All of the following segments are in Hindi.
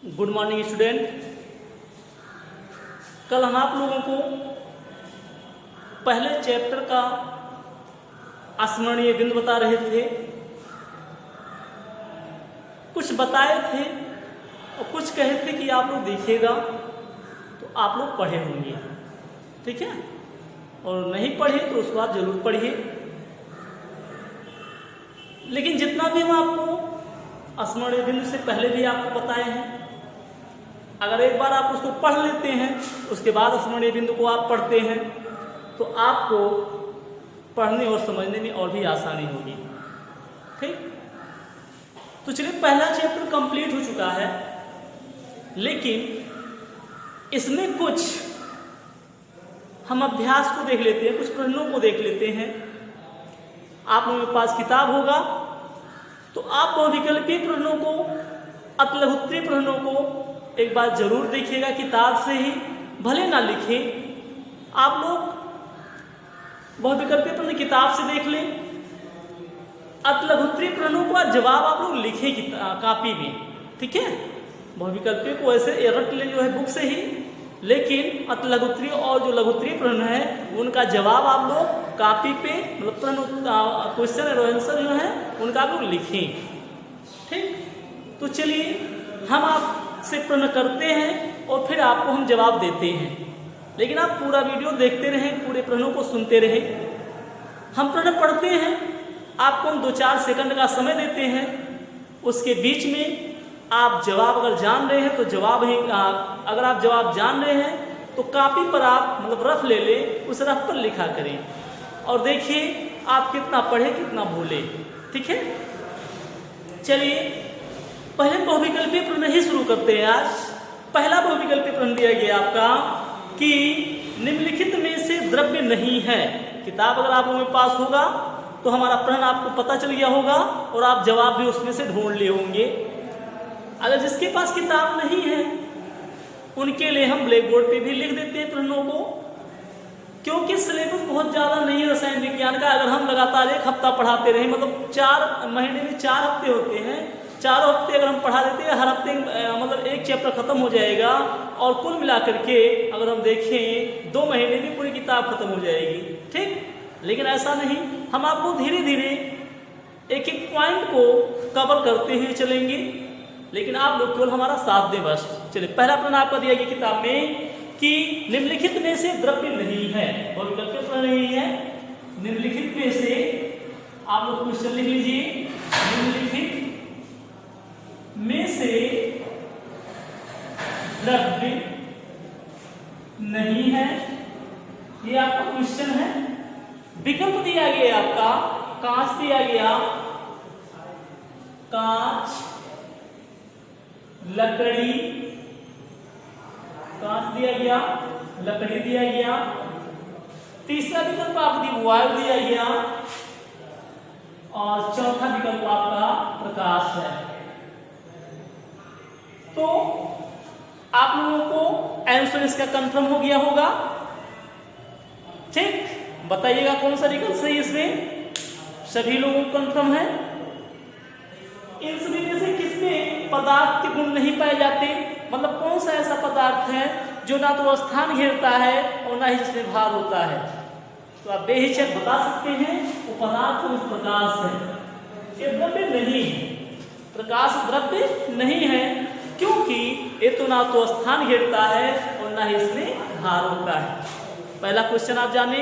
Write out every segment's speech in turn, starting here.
Good morning student. कल हम आप लोगों को पहले चैप्टर का स्मरणीय बिंदु बता रहे थे, कुछ बताए थे और कुछ कहे थे कि आप लोग देखिएगा तो आप लोग पढ़े होंगे, ठीक है, और नहीं पढ़े तो उसको आप जरूर पढ़िए। लेकिन जितना भी हम आपको स्मरणीय बिंदु से पहले भी आपको बताए हैं, अगर एक बार आप उसको पढ़ लेते हैं उसके बाद स्मरणीय बिंदु को आप पढ़ते हैं तो आपको पढ़ने और समझने में और भी आसानी होगी, ठीक। तो चलिए, पहला चैप्टर कंप्लीट हो चुका है, लेकिन इसमें कुछ हम अभ्यास को देख लेते हैं, कुछ प्रश्नों को देख लेते हैं। आप लोगों के पास किताब होगा तो आप बहुविकल्पीय प्रश्नों को, अतिलघुत्तरीय प्रश्नों को एक बार जरूर देखिएगा किताब से ही, भले ना लिखें। आप लोग बहुविकल्पीय प्रश्न किताब से देख लें, अतिलघुत्तरीय प्रश्नों का जवाब आप लोग लिखें कॉपी में, ठीक है। बहुविकल्पीय को ऐसे रट ले जो है बुक से ही, लेकिन अतिलघुत्तरीय और जो लघुत्तरीय प्रश्न है उनका जवाब आप लोग कॉपी पे, मतलब प्रश्न क्वेश्चन और आंसर जो है उनका आप लोग लिखें, ठीक। तो चलिए, हम आपसे प्रश्न करते हैं और फिर आपको हम जवाब देते हैं, लेकिन आप पूरा वीडियो देखते रहें, पूरे प्रश्नों को सुनते रहें। हम प्रश्न पढ़ते हैं, आपको हम 2-4 सेकंड का समय देते हैं, उसके बीच में आप जवाब अगर जान रहे हैं तो जवाब ही, अगर आप जवाब जान रहे हैं तो कॉपी पर आप मतलब रफ ले लें, उस रफ पर लिखा करें और देखिए आप कितना पढ़े कितना भूले, ठीक है। चलिए, पहले बहुविकल्पीय प्रश्न ही शुरू करते हैं। आज पहला बहुविकल्पीय प्रश्न दिया गया आपका कि निम्नलिखित में से द्रव्य नहीं है। किताब अगर आप लोगों के पास होगा तो हमारा प्रश्न आपको पता चल गया होगा और आप जवाब भी उसमें से ढूंढ लिए होंगे। अगर जिसके पास किताब नहीं है उनके लिए हम ब्लैक बोर्ड पे भी लिख देते हैं प्रश्नों को, क्योंकि सिलेबस बहुत ज़्यादा नहीं है रसायन विज्ञान का। अगर हम लगातार 1 हफ्ता पढ़ाते रहे, मतलब 4 महीने में 4 हफ्ते होते हैं, 4 हफ्ते अगर हम पढ़ा देते हैं, हर हफ्ते मतलब एक चैप्टर खत्म हो जाएगा और कुल मिलाकर के अगर हम देखें 2 महीने में पूरी किताब खत्म हो जाएगी, ठीक। लेकिन ऐसा नहीं, हम आपको धीरे धीरे एक एक पॉइंट को कवर करते हुए चलेंगे, लेकिन आप लोग केवल हमारा साथ दें बस। चलिए, पहला प्रश्न आपका दिया गया किताब में कि निम्नलिखित में से द्रव्य नहीं है, और विकल्प प्रश्न नहीं है। निम्नलिखित में से आप लोग क्वेश्चन लिख लीजिए, निम्नलिखित में से द्रव्य नहीं है, ये आपका क्वेश्चन है। विकल्प दिया गया आपका, कांच दिया गया, कांच, लकड़ी, कांच दिया गया, लकड़ी दिया गया। तीसरा विकल्प आपकी वायु दिया गया और चौथा विकल्प आपका प्रकाश है। तो आप लोगों को आंसर इसका कंफर्म हो गया होगा, ठीक। बताइएगा कौन सा विकल्प सही इसमें सभी लोगों को कंफर्म है। इन सभी में से किसमें पदार्थ के गुण नहीं पाए जाते, मतलब कौन सा ऐसा पदार्थ है जो ना तो स्थान घेरता है और ना ही जिसमें भार होता है। तो आप बेहिचक बता सकते हैं वो पदार्थ उस प्रकाश है। ये द्रव्य नहीं है, प्रकाश द्रव्य नहीं है, क्योंकि ये तो ना तो स्थान घेरता है और ना ही इसमें भार होता है। पहला क्वेश्चन आप जाने।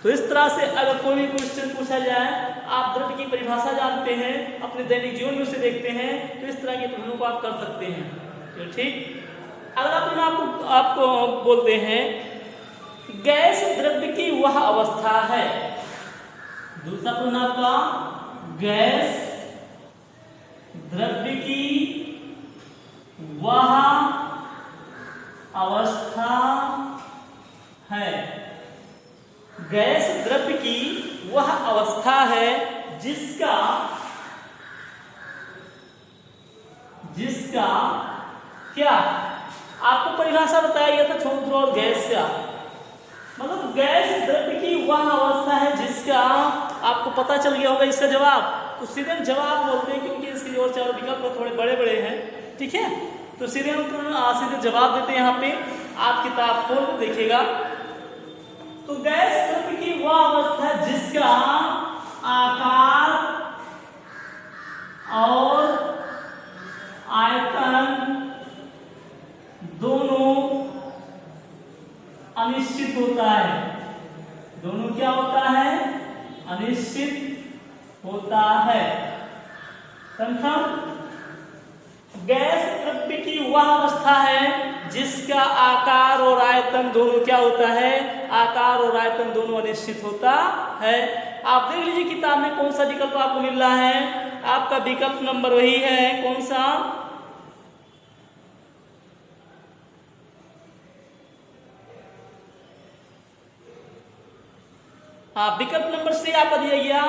तो इस तरह से अगर कोई भी क्वेश्चन पूछा जाए, आप द्रव्य की परिभाषा जानते हैं, अपने दैनिक जीवन में उसे देखते हैं, तो इस तरह के प्रश्नों को आप कर सकते हैं, तो ठीक। अगला प्रश्न आपको बोलते हैं गैस द्रव्य की वह अवस्था है। दूसरा प्रश्न आपका गैस द्रव्य की वह अवस्था है। गैस द्रव्य की वह अवस्था है जिसका क्या, आपको परिभाषा बताया गया था ठोस द्रव और गैस का, मतलब गैस द्रव्य की वह अवस्था है जिसका, आपको पता चल गया होगा इसका जवाब। तो सीधे जवाब बोलते हैं, क्योंकि इसके और 4 विकल्प थोड़े बड़े बड़े हैं, ठीक है, तो सीधे हम सीधे जवाब देते हैं यहाँ पे। आप किताब खोल के देखिएगा। तो गैस द्रव्य की वह अवस्था जिसका आकार और आयतन दोनों अनिश्चित होता है। दोनों क्या होता है? अनिश्चित होता है। कंफर्म? गैस द्रव्य की वह अवस्था है जिसका आकार और आयतन दोनों क्या होता है? आकार और आयतन दोनों अनिश्चित होता है। आप देख लीजिए किताब में कौन सा विकल्प आपको मिल रहा है। आपका विकल्प नंबर वही है, कौन सा? हाँ, विकल्प नंबर से आपका दिया गया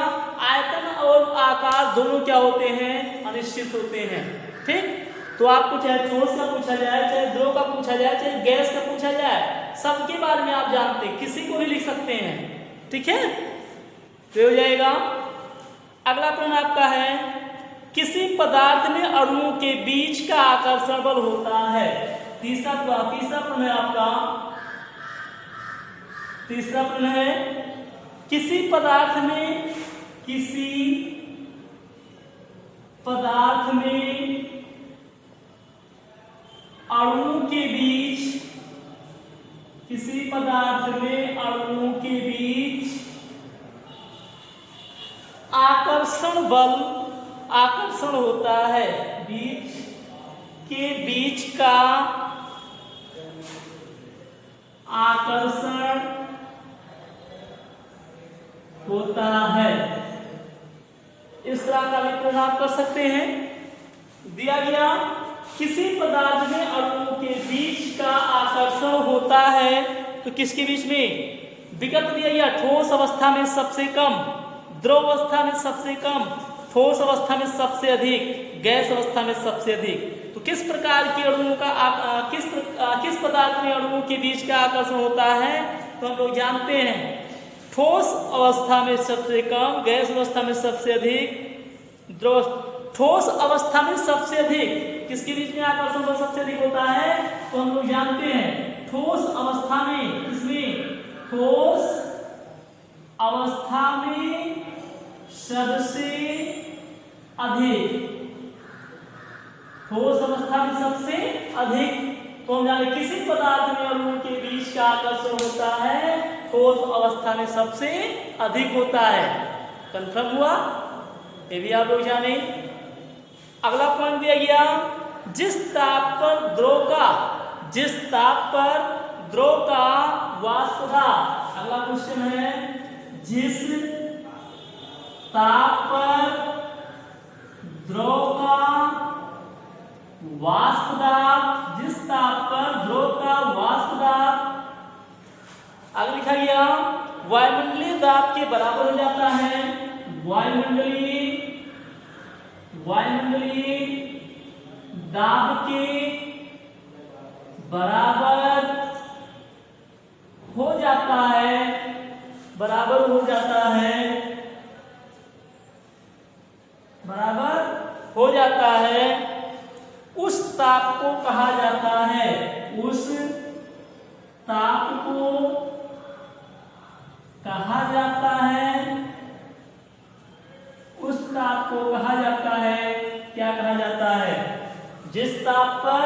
आयतन और आकार दोनों क्या होते हैं? अनिश्चित होते हैं। ठीक, तो आपको चाहे ठोस का पूछा जाए, चाहे द्रव का पूछा जाए, चाहे गैस का पूछा जाए, सबके बारे में आप जानते हैं, किसी को भी लिख सकते हैं। ठीक है, तो हो जाएगा। अगला प्रश्न आपका है, किसी पदार्थ में अणुओं के बीच का आकर्षण बल होता है। तीसरा प्रश्न है आपका। तीसरा प्रश्न है, किसी पदार्थ में अणुओं के बीच, किसी पदार्थ में अणुओं के बीच आकर्षण होता है। बीच का आकर्षण होता है। इस तरह का भी प्रश्न आप कर सकते हैं। दिया गया किसी पदार्थ में अणुओं के बीच का आकर्षण होता है, तो किसके बीच में? विकल्प दिया गया ठोस अवस्था में सबसे कम, द्रव अवस्था में सबसे कम, ठोस अवस्था में सबसे अधिक, गैस अवस्था में सबसे अधिक। तो किस प्रकार के अणुओं का किस पदार्थ में अणुओं के बीच का आकर्षण होता है? तो हम लोग जानते हैं ठोस अवस्था में सबसे कम, गैस अवस्था में सबसे अधिक, द्रव। ठोस अवस्था में सबसे अधिक किसके बीच में आकर्षण बल सबसे अधिक होता है? तो हम लोग जानते हैं ठोस अवस्था में, किसमें? ठोस अवस्था में सबसे अधिक, ठोस अवस्था में सबसे अधिक। तो हम जाने किसी पदार्थ में अणुओं के बीच का आकर्षण होता है, ठोस अवस्था में सबसे अधिक होता है। कंफर्म हुआ? ये भी आप लोग जाने। अगला पॉइंट दिया गया, जिस ताप पर द्रव का वाष्प दाब। अगला क्वेश्चन है, जिस ताप पर द्रव का वाष्प दाब, जिस ताप पर द्रव का वाष्प दाब, आगे लिखा गया वायुमंडलीय दाब के बराबर हो जाता है। वायुमंडलीय दाब के बराबर हो जाता है, बराबर हो जाता है, बराबर हो जाता है। उस ताप को कहा जाता है, उस ताप को कहा जाता है, उस ताप को कहा जाता है, क्या कहा जाता है? जिस ताप पर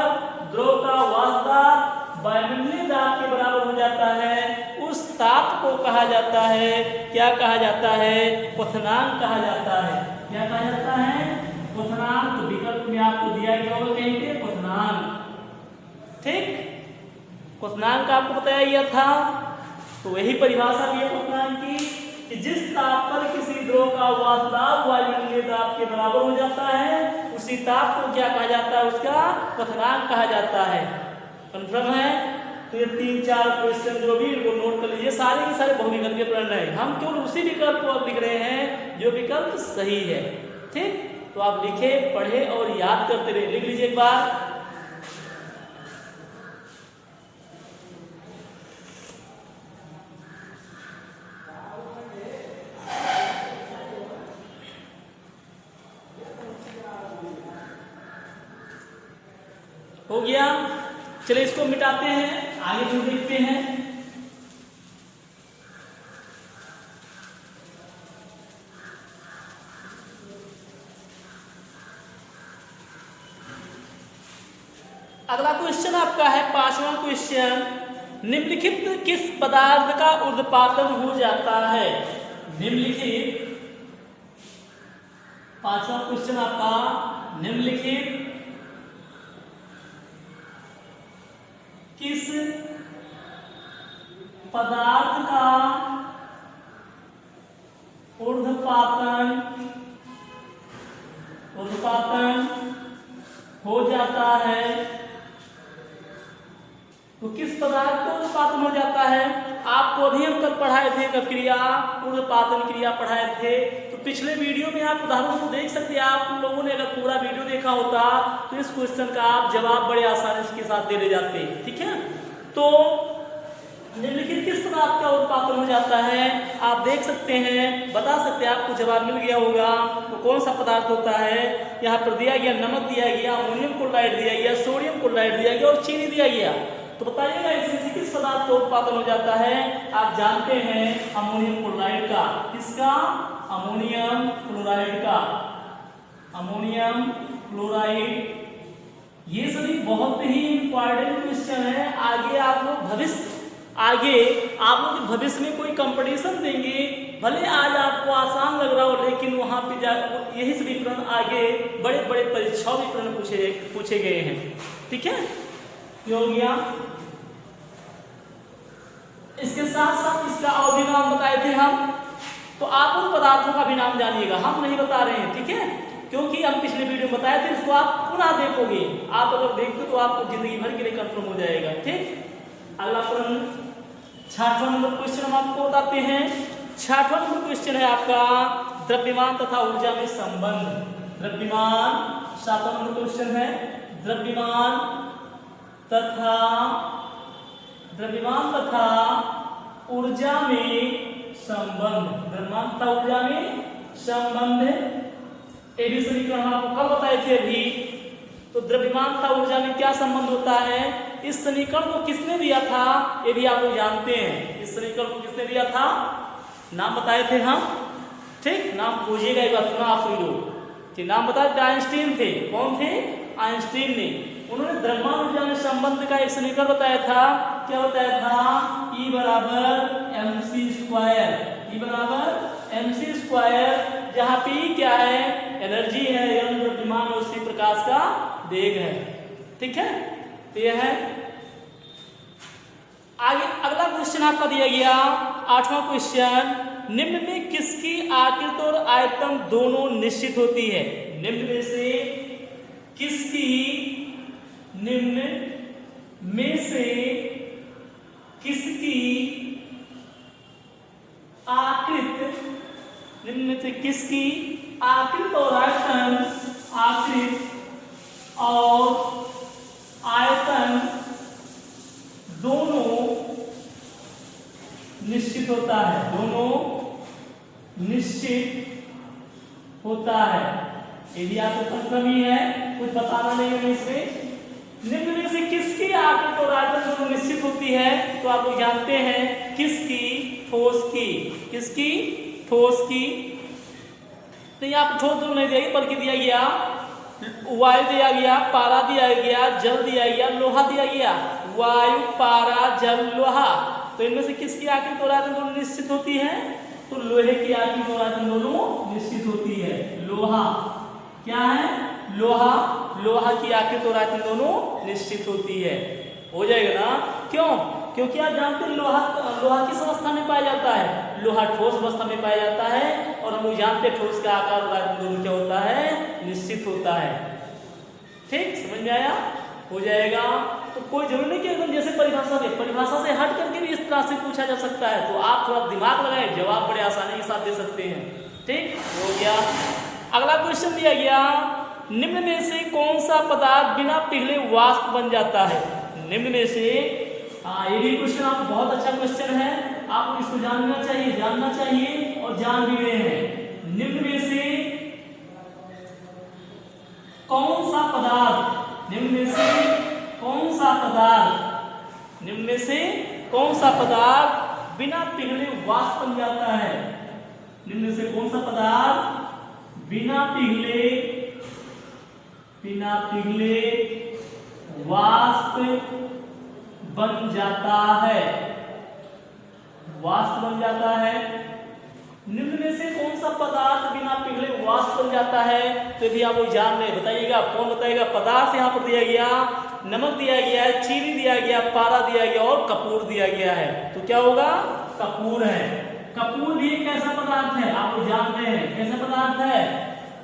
द्रव का वाष्प दाब वायुमंडलीय दाब के बराबर हो जाता है, उस ताप को कहा जाता है, क्या कहा जाता है? क्वथनांक कहा जाता है। क्या कहा जाता है? क्वथनांक। तो विकल्प में आपको दिया गया होगा कहीं पे क्वथनांक। ठीक, क्वथनांक आपको बताया गया था। तो वही परिभाषा भी है क्वथनांक की, कि जिस ताप पर किसी द्रव का वाष्प दाब वायुमंडलीय दाब के बराबर हो जाता है, उसी ताप को क्या कहा जाता है? उसका क्वथनांक कहा जाता है। कंफर्म है? तो ये 3-4 क्वेश्चन जो भी वो नोट कर लीजिए, सारे के सारे बहुविकल्पीय प्रश्न है। हम केवल उसी विकल्प को अब लिख रहे हैं जो विकल्प सही है। ठीक, तो आप लिखे, पढ़े और याद करते रहे। लिख लीजिए एक बार। हो गया। चलिए इसको मिटाते हैं, आगे जो देखते हैं। अगला क्वेश्चन आपका है 5वां क्वेश्चन, निम्नलिखित किस पदार्थ का ऊर्ध्वपातन हो जाता है? निम्नलिखित 5वां क्वेश्चन आपका, निम्नलिखित किस पदार्थ का ऊर्ध्वपातन हो जाता है? तो किस पदार्थ को ऊर्ध्वपातन हो जाता है? आपको अभी हम कल पढ़ाए थे क्रिया, ऊर्ध्वपातन क्रिया पढ़ाए थे। तो पिछले वीडियो में आप उदाहरण को देख सकते हैं। आप लोगों ने अगर पूरा वीडियो देखा होता तो इस क्वेश्चन का आप जवाब बड़े आसानी के साथ दे जाते। ठीक है, तो निम्नलिखित किस पदार्थ का ऊर्ध्वपातन हो जाता है? आप देख सकते हैं, बता सकते हैं, आपको जवाब मिल गया होगा। तो कौन सा पदार्थ होता है? यहाँ पर दिया गया नमक दिया गया, अमोनियम क्लोराइड दिया गया, सोडियम क्लोराइड दिया गया और चीनी दिया गया। तो बताइएगा इसमें से किस पदार्थ का उत्पादन हो जाता है? आप जानते हैं अमोनियम क्लोराइड का। किसका? अमोनियम क्लोराइड का। Ammonium chloride. ये सभी बहुत ही इंपॉर्टेंट क्वेश्चन है। आगे आप लोग भविष्य में कोई कंपटीशन देंगे, भले आज आपको आसान लग रहा हो, लेकिन वहां पे यही सभी प्रश्न आगे बड़े बड़े परीक्षाओं में प्रश्न पूछे गए हैं। ठीक है, हो गया। इसके साथ साथ इसका और भी नाम बताए थे हम, तो आप उन पदार्थों का भी नाम जानिएगा, हम नहीं बता रहे हैं। ठीक है, क्योंकि हम पिछले वीडियो में बताए थे, इसको आप पुनः देखोगे। आप अगर देखते तो आपको जिंदगी भर के लिए कंफर्म हो जाएगा। ठीक, अगला प्रश्न 6वां नंबर क्वेश्चन हम आपको बताते हैं। 6वां नंबर क्वेश्चन है आपका द्रव्यमान तथा ऊर्जा में संबंध। द्रव्यमान, 7वां नंबर क्वेश्चन है द्रव्यमान तथा ऊर्जा में संबंध। द्रव्यमान तथा ऊर्जा में संबंध, ये भी समीकरण हम आपको कल बताए थे अभी। तो द्रव्यमान तथा ऊर्जा में क्या संबंध होता है? इस समीकरण को किसने दिया था? ये भी आप लोग जानते हैं। इस समीकरण को किसने दिया था? नाम बताए थे हम। ठीक, नाम पूछिएगा एक बार पुनः आप सुन लो। ठीक, नाम बताए थे, आइंस्टीन थे। कौन थे? आइंस्टीन ने। उन्होंने द्रव्यमान ऊर्जा में संबंध का एक समीकरण बताया था। क्या बताया था? E बराबर mc स्क्वायर, जहां P क्या है? एनर्जी है, m द्रव्यमान और c प्रकाश का वेग है। ठीक है, तो यह है। आगे अगला क्वेश्चन आपका दिया गया 8वां क्वेश्चन, निम्न में किसकी आकृति और आयतन दोनों निश्चित होती है? निम्न में से किसकी आकृति और आयतन दोनों निश्चित होता है? दोनों निश्चित होता है। यदि आपको कंफर्म ही है, कुछ बताना नहीं है इसमें। निम्न में से किसकी आकृति और आयतन दोनों निश्चित होती है? तो आप लोग जानते हैं किसकी? ठोस की। किसकी? ठोस की। तो यहाँ पर ठोस दोनों नहीं दिया, बल्कि दिया गया वायु दिया गया, पारा दिया गया, जल दिया गया, लोहा दिया गया। वायु, पारा, जल, लोहा। तो इनमें से किसकी आकृति और आयतन दोनों निश्चित होती है? तो लोहे की आकृति और आयतन दोनों निश्चित होती है। लोहा क्या है? लोहा की आकृति और आयतन दोनों निश्चित होती है। हो जाएगा ना? क्यों? क्योंकि आप जानते हैं लोहा किस अवस्था में पाया जाता है? लोहा ठोस अवस्था में पाया जाता है, और हम लोग जानते हैं ठोस का आकार और आयतन दोनों क्या होता है? निश्चित होता है। ठीक, समझ में आया? हो जाएगा। तो कोई जरूरी नहीं कि एकदम जैसे परिभाषा से हट करके भी इस तरह से पूछा जा सकता है। तो आप थोड़ा दिमाग लगाए, जवाब बड़े आसानी के साथ दे सकते हैं। ठीक, हो गया। अगला क्वेश्चन दिया गया, निम्न में से कौन सा पदार्थ बिना पिघले वाष्प बन जाता है? निम्न में से, ये भी क्वेश्चन आप बहुत अच्छा क्वेश्चन है, आपको इसको जानना चाहिए और जान भी रहे हैं। निम्न में से कौन सा पदार्थ कौन सा पदार्थ, निम्न में से कौन सा पदार्थ बिना पिघले वाष्प बन जाता है? निम्न में से कौन सा पदार्थ बिना पिघले वाष्प बन जाता है? वाष्प बन जाता है। निम्न में से कौन सा पदार्थ बिना पिघले वाष्प बन जाता है? तो भी आप लोग जान रहे, बताइएगा, कौन बताएगा? पदार्थ यहाँ पर दिया गया, नमक दिया गया है, चीनी दिया गया, पारा दिया गया और कपूर दिया गया है। तो क्या होगा? कपूर है। कपूर भी एक ऐसा पदार्थ है, आप लोग जान रहे हैं, कैसा पदार्थ है?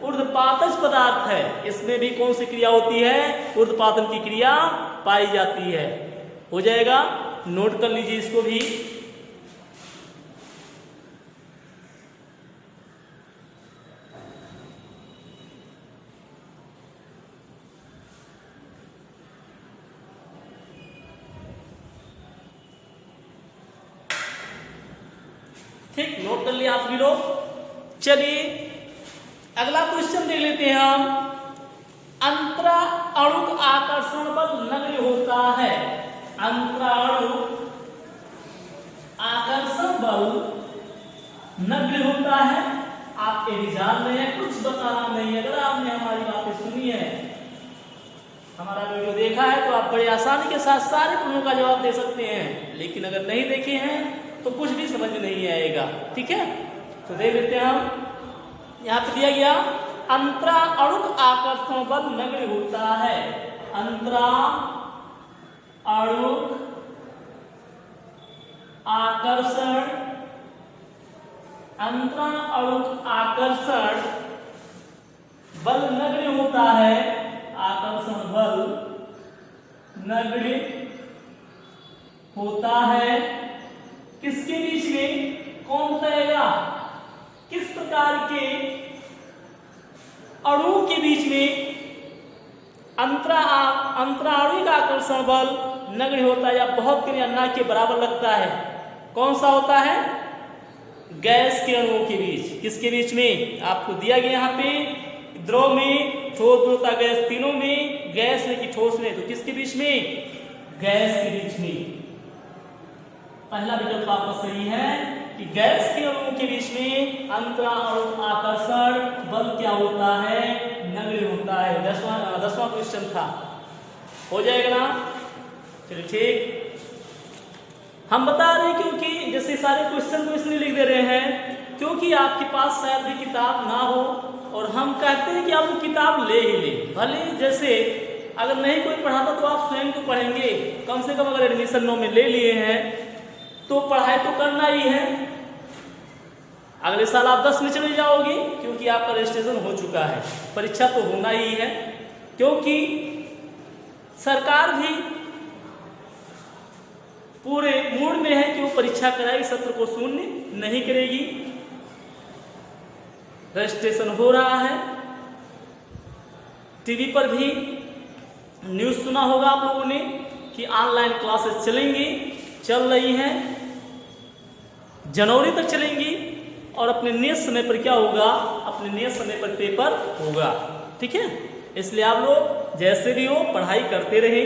ऊर्ध्वपातज पदार्थ है। इसमें भी कौन सी क्रिया होती है? ऊर्ध्वपातन की क्रिया पाई जाती है। हो जाएगा, नोट कर लीजिए इसको भी। ठीक, नोट कर लिया आप सभी लोग। चलिए अगला क्वेश्चन देख लेते हैं हम। अंतराणुक आकर्षण बल नगण्य होता है। अंतराणुक आकर्षण बल नगण्य होता है। आप ये भी जान रहे हैं, कुछ बताना नहीं। अगर आपने हमारी बातें सुनी है, हमारा वीडियो देखा है, तो आप बड़े आसानी के साथ सारे प्रश्नों का जवाब दे सकते हैं। लेकिन अगर नहीं देखे हैं तो कुछ भी समझ में नहीं आएगा। ठीक है, तो देख लेते हैं हम। यहाँ पे दिया गया अंतराणुक आकर्षण बल नगण्य होता है। अंतराणुक आकर्षण बल नगण्य होता है। आकर्षण बल नगण्य होता है। किसके बीच में? कौन बताएगा? किस प्रकार के अणुओं के बीच में अंतराणुक आकर्षण बल नगण्य होता है या बहुत करीब ना के बराबर लगता है? कौन सा होता है? गैस के अणुओं के बीच। किसके बीच में? आपको दिया गया यहाँ पे, द्रव में, ठोस, द्रवता, गैस, तीनों में, गैस में कि ठोस में? तो किसके बीच में? गैस के बीच में। पहला विकल्प आपका सही है कि गैस के अणुओं के बीच में अंतराणुक आकर्षण बल क्या होता है? नगण्य होता है। 10वां क्वेश्चन था। हो जाएगा ना? चलिए ठीक, हम बता रहे हैं क्योंकि जैसे सारे क्वेश्चन को इसलिए लिख दे रहे हैं क्योंकि आपके पास शायद भी किताब ना हो, और हम कहते हैं कि आप वो किताब ले ही ले। भले जैसे अगर नहीं कोई पढ़ाता तो आप स्वयं को पढ़ेंगे, कम से कम अगर एडमिशन में ले लिए हैं तो पढ़ाई तो करना ही है। अगले साल आप 10 में चले जाओगे क्योंकि आपका रजिस्ट्रेशन हो चुका है। परीक्षा तो होना ही है क्योंकि सरकार भी पूरे मूड में है कि वो परीक्षा कराएगी, सत्र को शून्य नहीं करेगी। रजिस्ट्रेशन हो रहा है। टीवी पर भी न्यूज़ सुना होगा आप लोगों ने कि ऑनलाइन क्लासेस चलेंगी, चल रही हैं, जनवरी तक चलेंगी और अपने नियत समय पर क्या होगा? अपने नियत समय पर पेपर होगा। ठीक है, इसलिए आप लोग जैसे भी हो पढ़ाई करते रहे।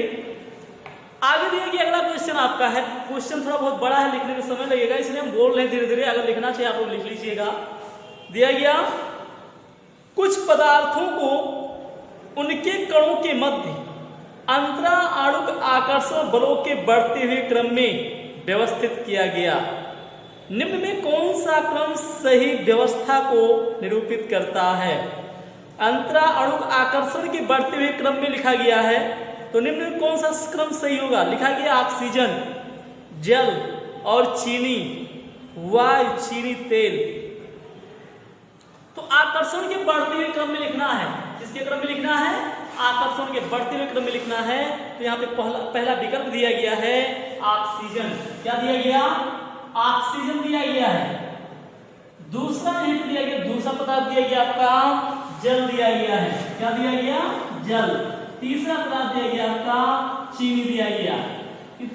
आगे दिया गया अगला क्वेश्चन आपका है। क्वेश्चन थोड़ा बहुत बड़ा है, लिखने में समय लगेगा, इसलिए हम बोल रहे हैं धीरे धीरे। अगर लिखना चाहिए आप लोग लिख लीजिएगा। दिया गया कुछ पदार्थों को उनके कणों के मध्य अंतराणुक आकर्षण बलों के बढ़ते हुए क्रम में व्यवस्थित किया गया। निम्न में कौन सा क्रम सही व्यवस्था को निरूपित करता है? अंतराणुक आकर्षण के बढ़ते हुए क्रम में लिखा गया है, तो निम्न में कौन सा क्रम सही होगा? लिखा गया ऑक्सीजन, जल और चीनी, वायु, चीनी, तेल। तो आकर्षण के बढ़ते हुए क्रम में लिखना है। किसके क्रम में लिखना है? आकर्षण के बढ़ते हुए क्रम में लिखना है। तो यहाँ पे पहला विकल्प दिया गया है ऑक्सीजन। क्या दिया गया? ऑक्सीजन दिया गया है। दूसरा हिंट दिया गया, दूसरा पदार्थ दिया गया आपका जल दिया गया है। क्या दिया गया? जल। तीसरा पदार्थ दिया गया आपका चीनी दिया गया।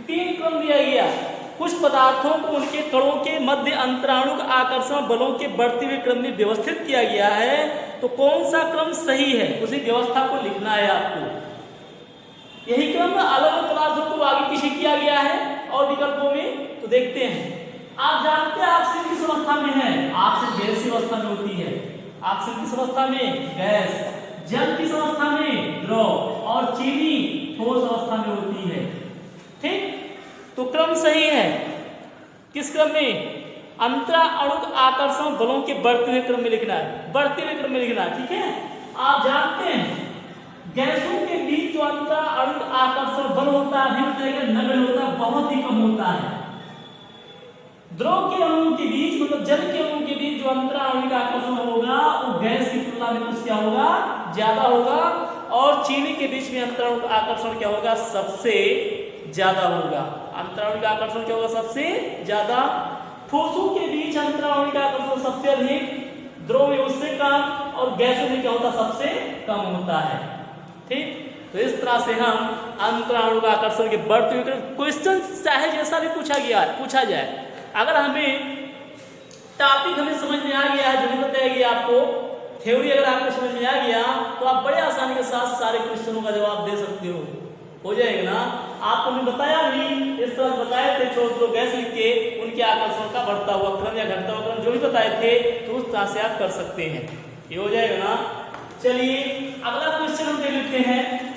तीन क्रम दिया गया। कुछ पदार्थों को उनके कणों के मध्य अंतराणुक आकर्षण बलों के बढ़ते हुए क्रम में व्यवस्थित किया गया है। तो कौन सा क्रम सही है, उसी व्यवस्था को लिखना है आपको। यही क्रम अलग अलग पदार्थों को आगे पीछे किया गया है और विकल्पों में। तो देखते हैं, आप जानते हैं ऑक्सीजन किस अवस्था में है? ऑक्सीजन गैसीय अवस्था में होती है। ऑक्सीजन किस अवस्था में? गैस। जल किस अवस्था में? द्रव। और चीनी ठोस अवस्था में होती है। ठीक, तो क्रम सही है। किस क्रम में? अंतराणुक आकर्षण बलों के बढ़ते हुए क्रम में लिखना है, बढ़ते हुए क्रम में लिखना है। ठीक है, आप जानते हैं गैसों के बीच जो अंतराणुक आकर्षण बल होता है नगण्य होता है, बहुत ही कम होता है। द्रव के अणुओं के बीच मतलब जल के अणुओं के बीच जो अंतराणुक आकर्षण होगा वो गैस की तुलना में कुछ क्या होगा? ज्यादा होगा। और चीनी के बीच में अंतराणुक आकर्षण क्या होगा? सबसे ज्यादा होगा। अंतराणुक आकर्षण क्या होगा? सबसे ज्यादा। ठोसों के बीच अंतराणुक आकर्षण सबसे अधिक, द्रव में उससे कम, और गैसों में क्या होता है? सबसे कम होता है। ठीक, तो इस तरह से हम अंतराणुक आकर्षण के बढ़ते हुए क्वेश्चन चाहे जैसा भी पूछा जाए, अगर हमें टॉपिक हमें समझ में आ गया है, जो भी बताया गया आपको, थ्योरी अगर आपको समझ में आ गया तो आप बड़े आसानी के साथ सारे क्वेश्चनों का जवाब दे सकते हो जाएगा ना। आपको मैं बताया भी, इस तरह बताए थे ठोस द्रव गैस लिख के उनके आकर्षण का बढ़ता हुआ क्रम या घटता हुआ क्रम जो भी बताए थे, तो उस तरह से आप कर सकते हैं। ये हो जाएगा ना। चलिए अगला क्वेश्चन हम देख लेते हैं।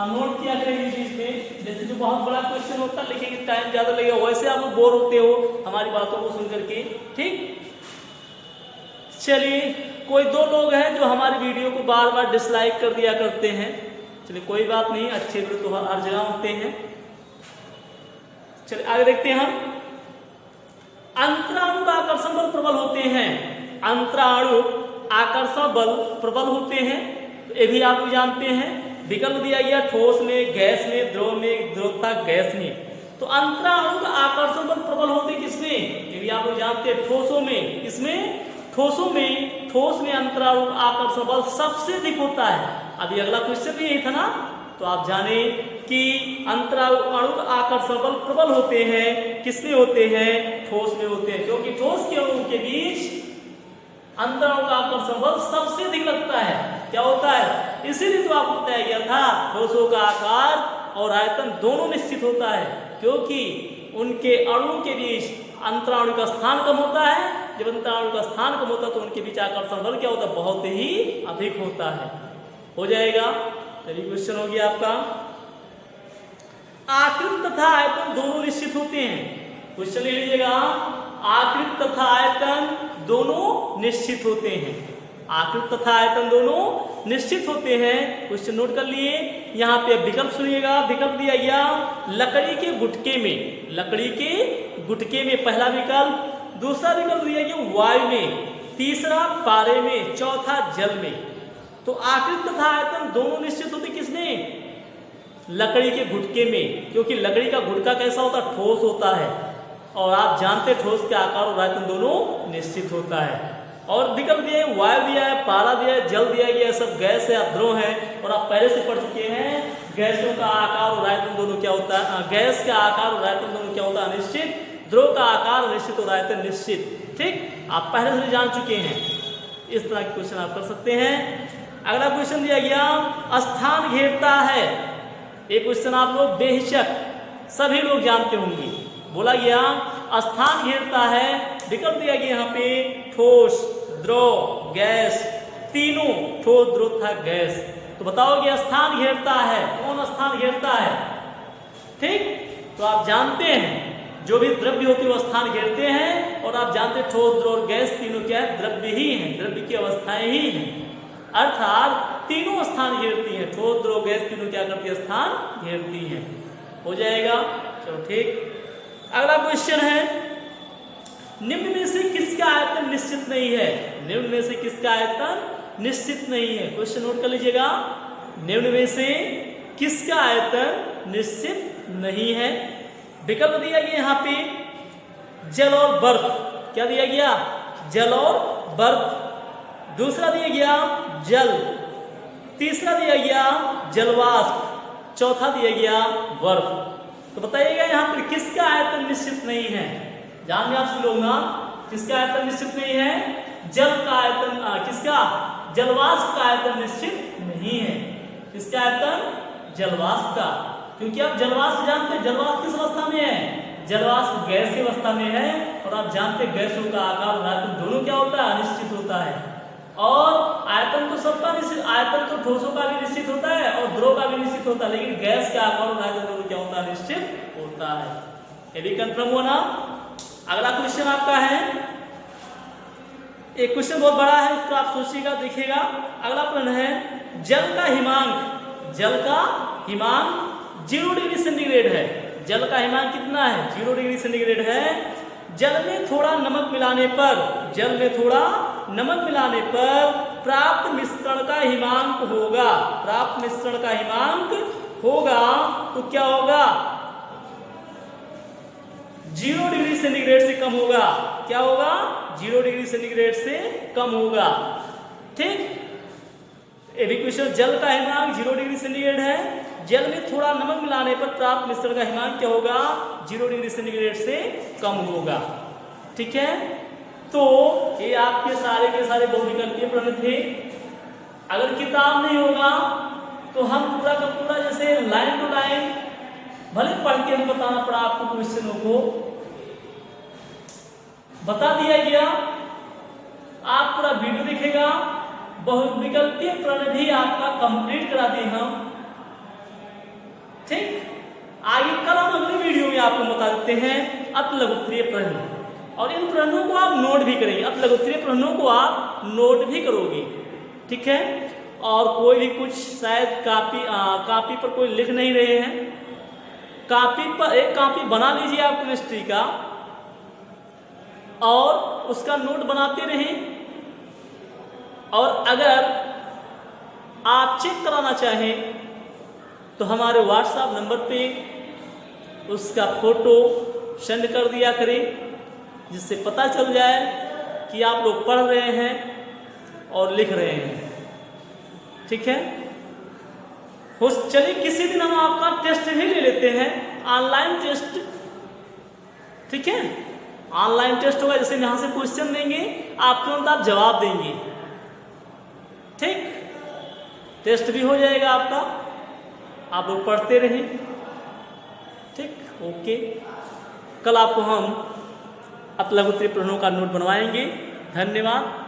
नोट किया करेंगे चीज में, जैसे जो बहुत बड़ा क्वेश्चन होता है लिखेंगे टाइम ज्यादा लगेगा, वैसे आप बोर होते हो हमारी बातों को सुन करके। ठीक, चलिए कोई दो लोग हैं जो हमारी वीडियो को बार बार डिसलाइक कर दिया करते हैं। चलिए कोई बात नहीं, अच्छे वीडियो तो हर जगह होते हैं। चलिए आगे देखते हैं हम। अंतराणुक आकर्षण बल प्रबल होते हैं। अंतराणुक आकर्षण बल प्रबल होते हैं, तो ये भी आप लोग जानते हैं। विकल्प दिया गया ठोस में, गैस में, द्रव में, द्रवता गैस में। तो अंतराणुक आकर्षण बल प्रबल होते किसमें? ये भी आप लोग जानते हैं, ठोसों में। किसमें? ठोसों में। ठोस में अंतराणुक आकर्षण बल सबसे अधिक होता है। अभी अगला क्वेश्चन भी यही था ना, तो आप जाने कि अंतराणुक आकर्षण बल प्रबल होते हैं, किसमें होते हैं? ठोस में होते हैं, क्योंकि ठोस के अणुओं के बीच अंतराणुक आकर्षण बल सबसे अधिक लगता है। क्या होता है? इसीलिए तो आपको बताया गया था ठोसों का आकार और आयतन दोनों निश्चित होता है, क्योंकि उनके अणुओं के बीच अंतराणु का स्थान कम होता है। जब अंतराणु का स्थान कम होता है तो उनके बीच आकर्षण बल क्या होता है? बहुत ही अधिक होता है। हो जाएगा। चलिए क्वेश्चन हो गया आपका। आकृति तथा आयतन दोनों निश्चित होते हैं। क्वेश्चन ले लीजिएगा। आकृति तथा आयतन दोनों निश्चित होते हैं। आकृति तथा आयतन दोनों निश्चित होते हैं। क्वेश्चन नोट कर लिए। यहाँ पे विकल्प सुनिएगा। विकल्प दिया गया लकड़ी के गुटके में। लकड़ी के गुटके में पहला विकल्प। दूसरा विकल्प दिया गया वायु में। तीसरा पारे में। चौथा जल में। तो आकृति तथा आयतन दोनों निश्चित होते किसमें? लकड़ी के गुटके में, क्योंकि लकड़ी का गुटका कैसा होता है? ठोस होता है, और आप जानते ठोस के आकार और आयतन दोनों निश्चित होता है। और विकल्प दिया है वायु दिया है, पारा दिया है, जल दिया गया है, सब गैस है, द्रव है। और आप पहले से पढ़ चुके हैं गैसों का आकार और आयतन दोनों क्या होता है? गैस का आकार और आयतन दोनों क्या होता है? निश्चित। द्रव का आकार निश्चित और आयतन निश्चित। ठीक, आप पहले से जान चुके हैं। इस तरह के क्वेश्चन आप कर सकते हैं। अगला क्वेश्चन दिया गया स्थान घेरता है। एक क्वेश्चन आप लोग बेहिचक सभी लोग जानते होंगे। बोला गया स्थान घेरता है। विकल्प दिया गया यहाँ पे ठोस, द्रव, गैस, तीनों ठोस, द्रव तथा गैस। तो बताओगे स्थान घेरता है, कौन स्थान घेरता है? ठीक, तो आप जानते हैं जो भी द्रव्य होते हैं वो स्थान घेरते हैं, और आप जानते हैं ठोस, द्रव और गैस तीनों क्या है? द्रव्य ही हैं, द्रव्य की अवस्थाएं ही हैं। अर्थात तीनों स्थान घेरती हैं। ठोस, द्रव, गैस तीनों क्या करती है? स्थान घेरती हैं। हो जाएगा। चलो ठीक। अगला क्वेश्चन है निम्न में से किसका आयतन निश्चित नहीं है? निम्न में से किसका आयतन निश्चित नहीं है? क्वेश्चन नोट कर लीजिएगा। निम्न में से किसका आयतन निश्चित नहीं है? विकल्प दिया गया यहाँ पे जल और बर्फ। क्या दिया गया? जल और बर्फ। दूसरा दिया गया जल। तीसरा दिया गया जलवाष्प। चौथा दिया गया बर्फ। तो बताइएगा यहाँ पर किसका आयतन निश्चित नहीं है? जान गए आप सभी लोग ना, किसका आयतन निश्चित नहीं है? जल का आयतन किसका? जलवाष्प का आयतन निश्चित नहीं है। किसका आयतन? जलवाष्प का, क्योंकि आप जलवाष्प जानते हैं, जलवाष्प किस अवस्था में है, जलवाष्प गैस की अवस्था में है। और आप जानते हैं गैसों का आकार और आयतन दोनों क्या होता है, अनिश्चित होता है। और आयतन तो सबका निश्चित, आयतन तो ठोसों का भी निश्चित होता है और द्रव का भी निश्चित होता है, लेकिन गैस का आकार और आयतन दोनों क्या होता है, निश्चित होता है। ये भी कंफर्म हुआ ना। अगला क्वेश्चन आपका है, एक क्वेश्चन बहुत बड़ा है, उसको आप सोचिएगा, देखिएगा। अगला प्रश्न है, जल का हिमांक, जल का हिमांक 0 डिग्री सेंटीग्रेड है। जल का हिमांक कितना है, 0 डिग्री सेंटीग्रेड है। जल में थोड़ा नमक मिलाने पर, जल में थोड़ा नमक मिलाने पर प्राप्त मिश्रण का हिमांक होगा, प्राप्त मिश्रण का हिमांक होगा तो क्या होगा, 0 डिग्री सेंटीग्रेड से कम होगा। क्या होगा, 0 डिग्री सेंटीग्रेड से कम होगा। ठीक, ये भी क्वेश्चन, जल का हिमांक 0 डिग्री सेंटीग्रेड है। जल में थोड़ा नमक मिलाने पर प्राप्त मिश्रण का हिमांक क्या होगा, 0 डिग्री सेंटीग्रेड से कम होगा। ठीक है, तो ये आपके सारे के सारे बहुविकल्पीय प्रश्न थे। अगर किताब नहीं होगा तो हम पूरा का पूरा जैसे लाइन टू लाइन भले पढ़ के नहीं बताना पड़ा आपको, क्वेश्चनों को बता दिया गया। आप पूरा वीडियो देखेगा, बहुविकल्पीय प्रश्न भी आपका कंप्लीट करा दिए हम। ठीक, आगे कल हम अगले वीडियो में आपको बता देते हैं अतिलघुत्तरीय प्रश्न, और इन प्रश्नों को आप नोट भी करेंगे, अतिलघुत्तरीय प्रश्नों को आप नोट भी करोगे। ठीक है, और कोई भी कुछ शायद कापी पर कोई लिख नहीं रहे हैं, कापी पर एक कापी बना लीजिए आप केमिस्ट्री का और उसका नोट बनाते रहें। और अगर आप चेक कराना चाहें तो हमारे व्हाट्सएप नंबर पे उसका फोटो सेंड कर दिया करें, जिससे पता चल जाए कि आप लोग पढ़ रहे हैं और लिख रहे हैं। ठीक है, हो चलिए किसी दिन हम आपका टेस्ट भी ले लेते हैं, ऑनलाइन टेस्ट। ठीक है, ऑनलाइन टेस्ट होगा, जैसे यहाँ से क्वेश्चन देंगे, आप तुरंत आप जवाब देंगे। ठीक, टेस्ट भी हो जाएगा आपका, आप लोग पढ़ते रहें। ठीक, ओके, कल आपको हम अतिलघुत्तरीय प्रश्नों का नोट बनवाएंगे। धन्यवाद।